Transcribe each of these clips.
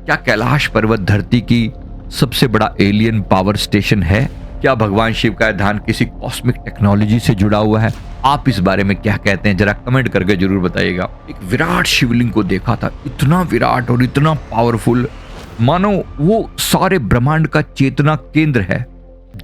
क्या कैलाश पर्वत धरती की सबसे बड़ा एलियन पावर स्टेशन है? क्या भगवान शिव का ध्यान किसी कॉस्मिक टेक्नोलॉजी से जुड़ा हुआ है? आप इस बारे में क्या कहते हैं, जरा कमेंट करके जरूर बताइएगा। एक विराट शिवलिंग को देखा था, इतना विराट और इतना पावरफुल, मानो वो सारे ब्रह्मांड का चेतना केंद्र है।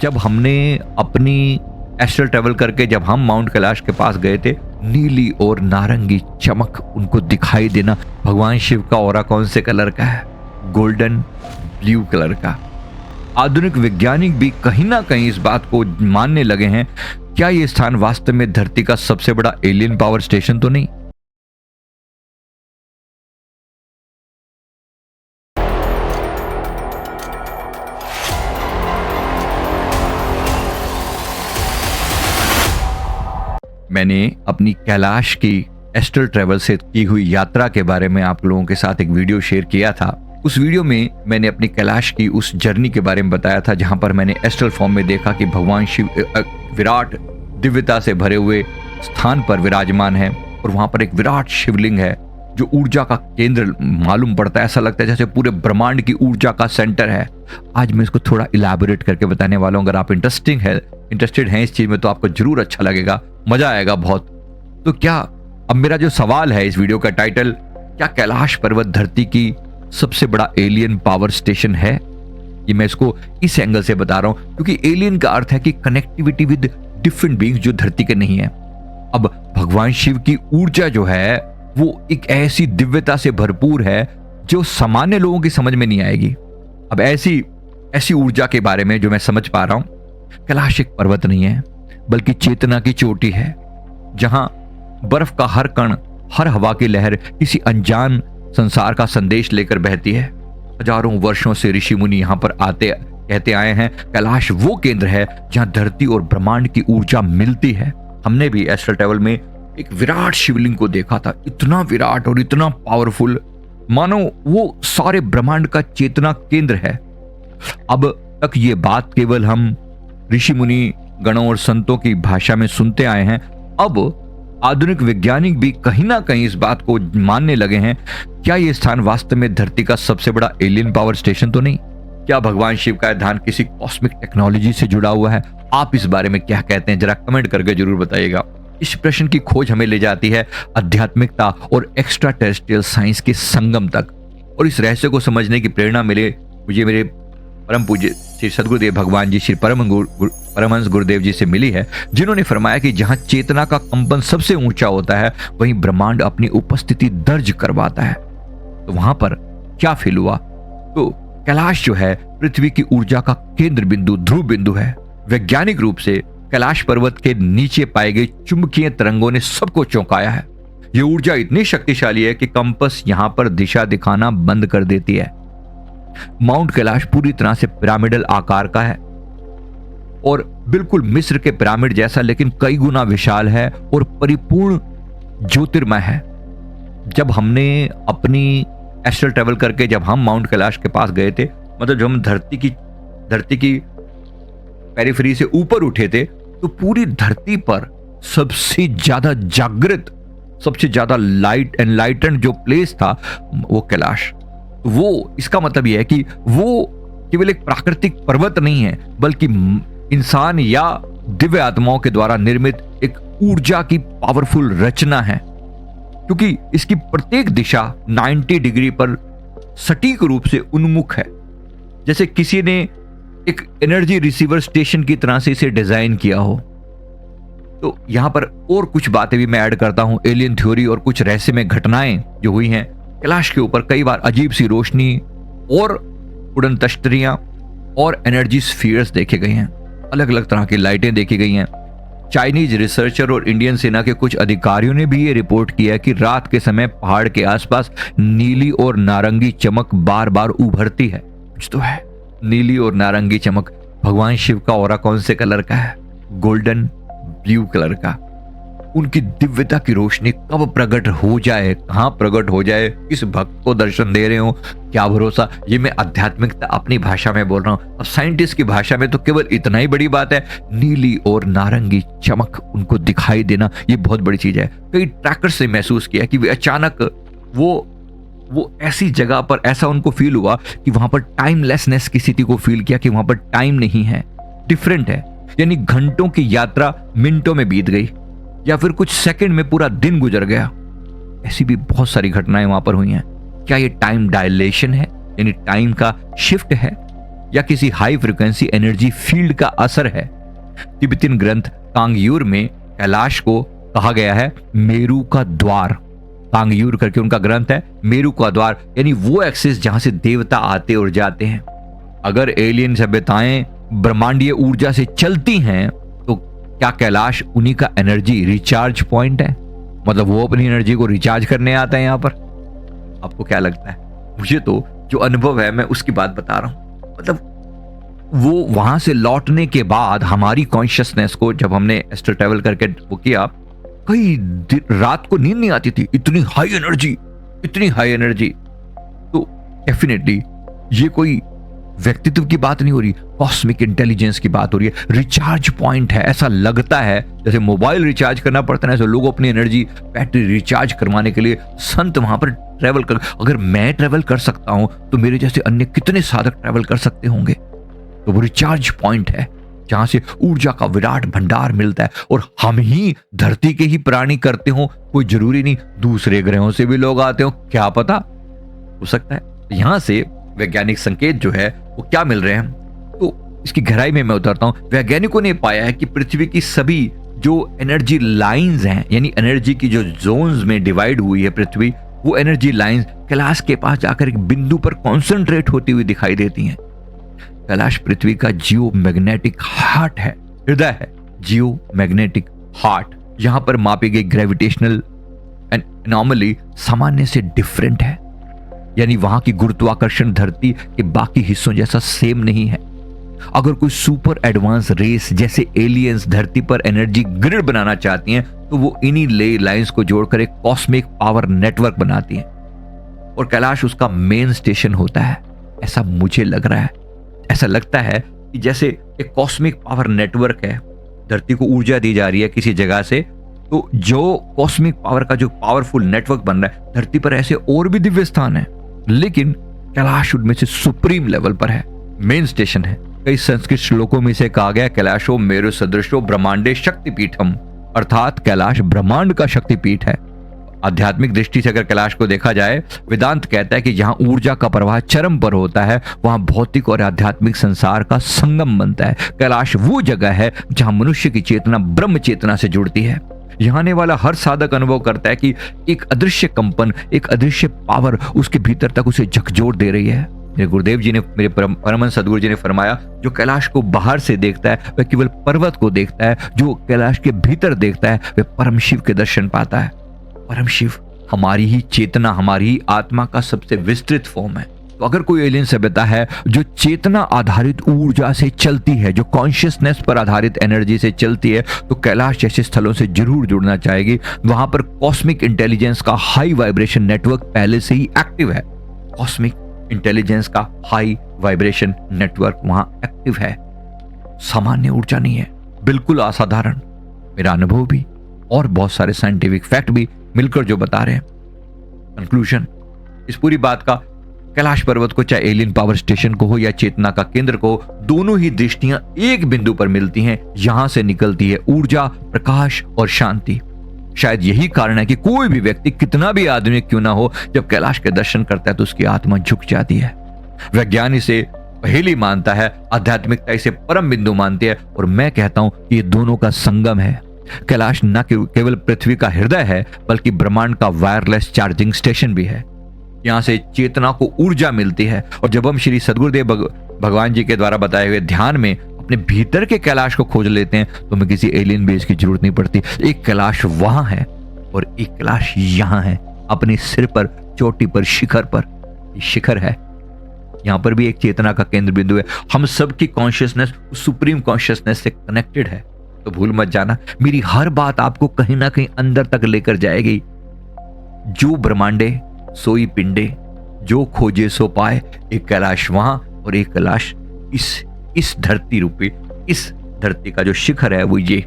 जब हमने अपनी एस्ट्रल ट्रेवल करके जब हम माउंट कैलाश के पास गए थे, नीली और नारंगी चमक उनको दिखाई देना। भगवान शिव का ऑरा कौन से कलर का है? गोल्डन ब्लू कलर का। आधुनिक वैज्ञानिक भी कहीं ना कहीं इस बात को मानने लगे हैं, क्या ये स्थान वास्तव में धरती का सबसे बड़ा एलियन पावर स्टेशन तो नहीं? मैंने अपनी कैलाश की एस्ट्रल ट्रेवल से की हुई यात्रा के बारे में आप लोगों के साथ एक वीडियो शेयर किया था। उस वीडियो में मैंने अपनी कैलाश की उस जर्नी के बारे में बताया था, जहां पर मैंने एस्ट्रल फॉर्म में देखा कि भगवान शिव विराट दिव्यता से भरे हुए स्थान पर विराजमान है और वहां पर एक विराट शिवलिंग है जो ऊर्जा का केंद्र मालूम पड़ता है। ऐसा लगता है जैसे पूरे ब्रह्मांड की ऊर्जा का सेंटर है। आज मैं इसको थोड़ा इलैबोरेट करके बताने वाला हूँ। अगर आप इंटरेस्टेड हैं इस चीज में तो आपको जरूर अच्छा लगेगा, मजा आएगा बहुत। तो क्या अब मेरा जो सवाल है इस वीडियो का टाइटल, क्या कैलाश पर्वत धरती की सबसे बड़ा एलियन पावर स्टेशन है? ये मैं इसको इस एंगल से बता रहा हूं क्योंकि एलियन का अर्थ है कि कनेक्टिविटी विद डिफरेंट बीइंग्स जो धरती के नहीं है। अब भगवान शिव की ऊर्जा जो है वो एक ऐसी दिव्यता से भरपूर है जो सामान्य लोगों की समझ में नहीं आएगी। अब ऐसी ऊर्जा के बारे में जो मैं समझ पा रहा हूं, कैलाश एक पर्वत नहीं है बल्कि चेतना की चोटी है, जहां बर्फ का हर कण, हर हवा की लहर किसी अनजान संसार का संदेश लेकर बहती है। हजारों वर्षों से ऋषि मुनि यहां पर कहते आए हैं, कैलाश वो केंद्र है जहां धरती और ब्रह्मांड की ऊर्जा मिलती है। हमने भी एस्ट्रल ट्रैवल में एक विराट शिवलिंग को देखा था, इतना विराट और इतना पावरफुल, मानो वो सारे ब्रह्मांड का चेतना केंद्र है। अब तक ये बात केवल हम ऋषि मुनि गणों और संतों की भाषा में सुनते आए हैं। अब आधुनिक वैज्ञानिक भी कहीं ना कहीं इस बात को मानने लगे हैं, क्या ये स्थान वास्तव में धरती का सबसे बड़ा एलियन पावर स्टेशन तो नहीं? क्या भगवान शिव का ध्यान किसी कॉस्मिक टेक्नोलॉजी से जुड़ा हुआ है? आप इस बारे में क्या कहते हैं, जरा कमेंट करके जरूर बताइएगा। इस प्रश्न की खोज हमें ले जाती है आध्यात्मिकता और एक्स्ट्रा टेरेस्ट्रियल साइंस के संगम तक, और इस रहस्य को समझने की प्रेरणा मुझे मेरे परम पूज्य श्री सद्गुरुदेव भगवान जी, श्री परमहंस गुरुदेव जी से मिली है, जिन्होंने फरमाया कि जहां चेतना का कंपन सबसे ऊंचा होता है वहीं ब्रह्मांड अपनी उपस्थिति दर्ज करवाता है। तो वहां पर क्या फील हुआ? तो कैलाश जो है पृथ्वी की ऊर्जा का केंद्र बिंदु, ध्रुव बिंदु है। वैज्ञानिक रूप से कैलाश पर्वत के नीचे पाए गए चुंबकीय तरंगों ने सबको चौंकाया है। यह ऊर्जा इतनी शक्तिशाली है कि कंपस यहां पर दिशा दिखाना बंद कर देती है। माउंट कैलाश पूरी तरह से पिरामिडल आकार का है और बिल्कुल मिस्र के पिरामिड जैसा, लेकिन कई गुना विशाल है और परिपूर्ण ज्योतिर्मय है। जब हमने अपनी एस्ट्रल ट्रैवल करके जब हम माउंट कैलाश के पास गए थे, मतलब जब हम धरती की पेरिफेरी से ऊपर उठे थे, तो पूरी धरती पर सबसे ज्यादा जागृत, सबसे ज्यादा लाइट एनलाइटेंड जो प्लेस था वो कैलाश। वो इसका मतलब यह है कि वो केवल एक प्राकृतिक पर्वत नहीं है बल्कि इंसान या दिव्य आत्माओं के द्वारा निर्मित एक ऊर्जा की पावरफुल रचना है, क्योंकि इसकी प्रत्येक दिशा 90 डिग्री पर सटीक रूप से उन्मुख है, जैसे किसी ने एक एनर्जी रिसीवर स्टेशन की तरह से इसे डिजाइन किया हो। तो यहां पर और कुछ बातें भी मैं ऐड करता हूं, एलियन थ्योरी और कुछ रहस्यमय घटनाएं जो हुई हैं। कैलाश के ऊपर कई बार अजीब सी रोशनी और उड़न तश्तरियां और एनर्जी स्फीयर्स देखे गए हैं, अलग अलग तरह की लाइटें देखी गई हैं। चाइनीज रिसर्चर और इंडियन सेना के कुछ अधिकारियों ने भी ये रिपोर्ट किया कि रात के समय पहाड़ के आसपास नीली और नारंगी चमक बार बार उभरती है। कुछ तो है, नीली और नारंगी चमक। भगवान शिव का ऑरा कौन से कलर का है? गोल्डन ब्लू कलर का। उनकी दिव्यता की रोशनी कब प्रकट हो जाए, कहां प्रकट हो जाए, किस भक्त को दर्शन दे रहे हो, क्या भरोसा। ये मैं आध्यात्मिकता अपनी भाषा में बोल रहा हूं। अब साइंटिस्ट की भाषा में तो केवल इतना ही बड़ी बात है, नीली और नारंगी चमक उनको दिखाई देना, ये बहुत बड़ी चीज है। कई ट्रैकर्स से महसूस किया कि वे अचानक वो ऐसी जगह पर ऐसा उनको फील हुआ कि वहां पर टाइमलेसनेस की स्थिति को फील किया कि वहां पर टाइम नहीं है, डिफरेंट है। यानी घंटों की यात्रा मिनटों में बीत गई या फिर कुछ सेकंड में पूरा दिन गुजर गया। ऐसी भी बहुत सारी घटनाएं वहां पर हुई हैं। क्या ये टाइम डायलेशन है, यानी टाइम का शिफ्ट है, या किसी हाई फ्रीक्वेंसी एनर्जी फील्ड का असर है? तिब्बतीन ग्रंथ कांगयूर में कैलाश को कहा गया है मेरू का द्वार। कांगयूर करके उनका ग्रंथ है, मेरू का द्वार यानी वो एक्सिस जहां से देवता आते और जाते हैं। अगर एलियन सभ्यताएं ब्रह्मांडीय ऊर्जा से चलती हैं तो क्या कैलाश उन्हीं का एनर्जी रिचार्ज पॉइंट है? मतलब वो अपनी एनर्जी को रिचार्ज करने आता है यहां पर। आपको क्या लगता है? मुझे तो जो अनुभव है मैं उसकी बात बता रहा हूं। मतलब वो वहां से लौटने के बाद हमारी कॉन्शियसनेस को जब हमने एस्ट्रल ट्रैवल करके वो किया, कई रात को नींद नहीं आती थी, इतनी हाई एनर्जी। तो डेफिनेटली ये कोई व्यक्तित्व की बात नहीं हो रही, कॉस्मिक इंटेलिजेंस की बात हो रही है। रिचार्ज पॉइंट है। ऐसा लगता है जैसे मोबाइल रिचार्ज करना पड़ता है, ऐसे लोग अपनी एनर्जी बैटरी रिचार्ज करवाने के लिए संत वहां पर ट्रैवल कर। अगर मैं ट्रैवल कर सकता हूं तो मेरे जैसे अन्य कितने साधक ट्रैवल कर सकते होंगे? तो वो रिचार्ज पॉइंट है जहां से ऊर्जा का विराट भंडार मिलता है। और हम ही धरती के ही प्राणी करते हो, कोई जरूरी नहीं दूसरे ग्रहों से भी लोग आते हो, क्या पता, हो सकता है। यहां से वैज्ञानिक संकेत जो है वो क्या मिल रहे हैं, तो इसकी गहराई में मैं उतरता हूं। वैज्ञानिकों ने पाया है कि पृथ्वी की सभी जो एनर्जी लाइंस हैं, यानी एनर्जी की जो जोन्स में डिवाइड हुई है पृथ्वी, वो एनर्जी लाइंस कैलाश के पास जाकर एक बिंदु पर कॉन्सेंट्रेट होती हुई दिखाई देती हैं। कैलाश पृथ्वी का जियो मैग्नेटिक हार्ट है, हृदय है, जियो मैग्नेटिक हार्ट। यहां पर मापी गई ग्रेविटेशनल एनॉमली सामान्य से डिफरेंट है, यानी वहां की गुरुत्वाकर्षण धरती के बाकी हिस्सों जैसा सेम नहीं है। अगर कोई सुपर एडवांस रेस जैसे एलियंस धरती पर एनर्जी ग्रिड बनाना चाहती हैं तो वो इन्हीं ले लाइंस को जोड़कर एक कॉस्मिक पावर नेटवर्क बनाती हैं और कैलाश उसका मेन स्टेशन होता है। ऐसा मुझे लग रहा है, ऐसा लगता है कि जैसे एक कॉस्मिक पावर नेटवर्क है, धरती को ऊर्जा दी जा रही है किसी जगह से, तो जो कॉस्मिक पावर का जो पावरफुल नेटवर्क बन रहा है, धरती पर ऐसे और भी दिव्य स्थान है, लेकिन कैलाश उनमें से सुप्रीम लेवल पर है, मेन स्टेशन है। कई संस्कृत श्लोकों में से कहा गया कैलाशो मेरु सदृशो ब्रह्मांडे शक्तिपीठम, अर्थात कैलाश ब्रह्मांड का शक्तिपीठ है। आध्यात्मिक दृष्टि से अगर कैलाश को देखा जाए, वेदांत कहता है कि जहां ऊर्जा का प्रवाह चरम पर होता है वहां भौतिक और आध्यात्मिक संसार का संगम बनता है। कैलाश वो जगह है जहां मनुष्य की चेतना ब्रह्म चेतना से जुड़ती है। यहाँ आने वाला हर साधक अनुभव करता है कि एक अदृश्य कंपन, एक अदृश्य पावर उसके भीतर तक उसे झकझोर दे रही है। मेरे गुरुदेव जी ने, मेरे परमहंस सदगुरु जी ने फरमाया, जो कैलाश को बाहर से देखता है वह केवल पर्वत को देखता है, जो कैलाश के भीतर देखता है वह परम शिव के दर्शन पाता है। परम शिव हमारी ही चेतना, हमारी ही आत्मा का सबसे विस्तृत फॉर्म है। तो अगर कोई एलियन सभ्यता है जो चेतना आधारित ऊर्जा से चलती है, जो कॉन्शियसनेस पर आधारित एनर्जी से चलती है, तो कैलाश जैसे स्थलों से जरूर जुड़ना चाहेगी। वहां पर कॉस्मिक इंटेलिजेंस का हाई वाइब्रेशन नेटवर्क पहले से ही एक्टिव है। कॉस्मिक इंटेलिजेंस का हाई वाइब्रेशन नेटवर्क वहां एक्टिव है, सामान्य ऊर्जा नहीं है, बिल्कुल असाधारण। मेरा अनुभव भी और बहुत सारे साइंटिफिक फैक्ट भी मिलकर जो बता रहे हैं। कंक्लूजन इस पूरी बात का, कैलाश पर्वत को चाहे एलियन पावर स्टेशन को हो या चेतना का केंद्र को, दोनों ही दृष्टियां एक बिंदु पर मिलती हैं। यहां से निकलती है ऊर्जा, प्रकाश और शांति। शायद यही कारण है कि कोई भी व्यक्ति कितना भी आधुनिक क्यों ना हो, जब कैलाश के दर्शन करता है तो उसकी आत्मा झुक जाती है। वैज्ञानिक इसे पहेली मानता है, आध्यात्मिकता इसे परम बिंदु मानती है, और मैं कहता हूं कि ये दोनों का संगम है। कैलाश न केवल पृथ्वी का हृदय है बल्कि ब्रह्मांड का वायरलेस चार्जिंग स्टेशन भी है। यहां से चेतना को ऊर्जा मिलती है, और जब हम श्री सदगुरुदेव भगवान जी के द्वारा बताए हुए ध्यान में अपने भीतर के कैलाश को खोज लेते हैं तो हमें किसी एलियन बेस की जरूरत नहीं पड़ती। एक कैलाश वहां है और एक कैलाश यहां है, अपने सिर पर, चोटी पर, शिखर पर। शिखर है, यहां पर भी एक चेतना का केंद्र बिंदु है। हम सबकी कॉन्शियसनेस सुप्रीम कॉन्शियसनेस से कनेक्टेड है। तो भूल मत जाना, मेरी हर बात आपको कहीं ना कहीं अंदर तक लेकर जाएगी। जो ब्रह्मांडे सोई पिंडे, जो खोजे सो पाए। एक कैलाश वहां और एक कैलाश इस धरती रूपी, इस धरती का जो शिखर है वो ये।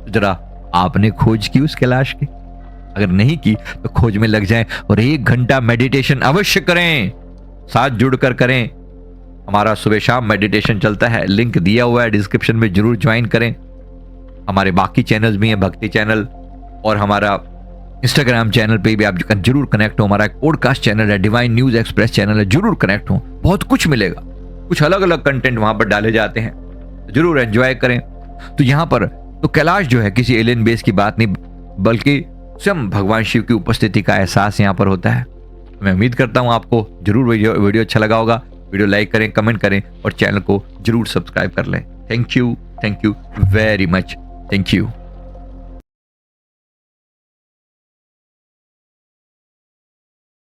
जरा आपने खोज की उस कैलाश की? अगर नहीं की तो खोज में लग जाएं और 1 घंटा मेडिटेशन अवश्य करें, साथ जुड़कर करें। हमारा सुबह शाम मेडिटेशन चलता है, लिंक दिया हुआ है डिस्क्रिप्शन में, जरूर ज्वाइन करें। हमारे बाकी चैनल्स भी हैं, भक्ति चैनल और हमारा इंस्टाग्राम चैनल पे भी आप जरूर कनेक्ट हो। हमारा एक पॉडकास्ट चैनल है, डिवाइन न्यूज एक्सप्रेस चैनल है, जरूर कनेक्ट हो। बहुत कुछ मिलेगा, कुछ अलग अलग कंटेंट वहां पर डाले जाते हैं, जरूर एंजॉय करें। तो यहाँ पर तो कैलाश जो है किसी एलियन बेस की बात नहीं, बल्कि स्वयं भगवान शिव की उपस्थिति का एहसास यहाँ पर होता है। मैं उम्मीद करता हूँ आपको जरूर वीडियो अच्छा लगा होगा। वीडियो लाइक करें, कमेंट करें और चैनल को जरूर सब्सक्राइब कर लें। Thank you very much. Thank you.